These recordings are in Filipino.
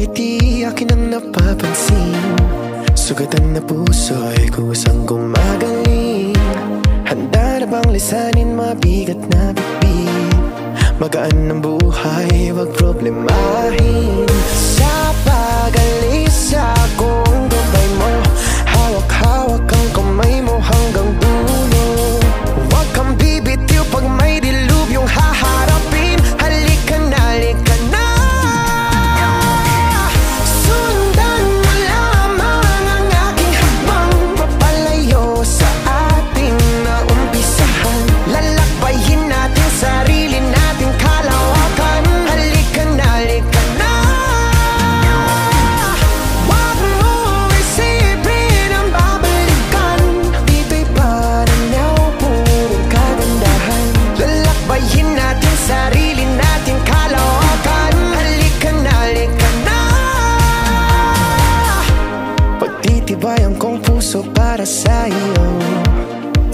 ngiti akin ang napapansin. Sugatan na puso'y kusang gumagaling. Handa na bang lisanin mabigat na bitbit? Magaan ng buhay, wag problemahin. Sa pag-alis akong gabay mo, hawak-hawak ang kamay mo hanggang dulo. Wag kang bibitiw pag may dilubyong haharapin. Halika na, halika na. Sundan mo lamang ang aking habang papalayo sa ating naumpisahan. Lalakbayin natin sarili nating kalawakan. Halika na, halika na. Wag mo isipin ang babalikan. Dito'y pananaw, purong kagandahan. Lalakbayin natin sarili nating kalawakan. Halika na, halika na. Pagtitibayan kong puso para sa iyo.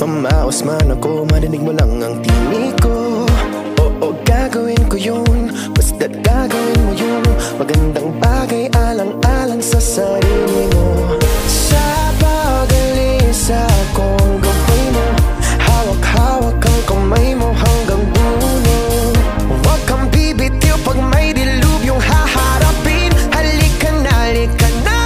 Mamaos man ako, marinig mo lang ang tinig ko. Oo, gagawin ko yun, basta't gagawin mo yun. Magandang bagay alang-alang sa sarili mo. Sa pag-alis akong gabay mo, hawak-hawak ang kamay mo hanggang dulo. Huwag kang bibitiw pag may dilubyong haharapin. Halika na, halika na.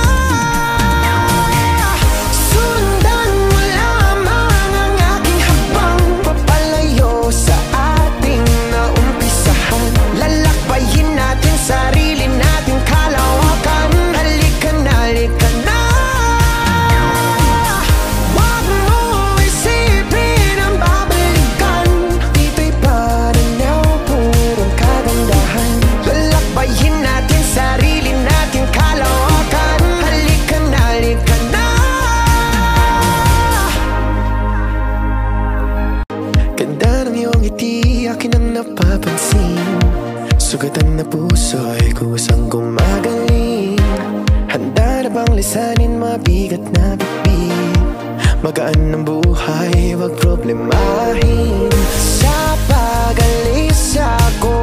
Sundan mo lamang ang aking habang papalayo sa ating naumpisahan. Lalakbayin natin sarili nating kalawakan. Halika na, halika na. Wag mo isipin ang babalikan. Dito'y pananaw, purong kagandahan. Lalakbayin natin sarili nating kalawakan. Halika na, halika na. Ganda ng iyong ngiti, akin ang napapansin. Sugatan na puso'y kusang gumagaling. Handa na bang lisanin mabigat na bitbit? Magaan ng buhay, wag problemahin. Sa pag-alis ako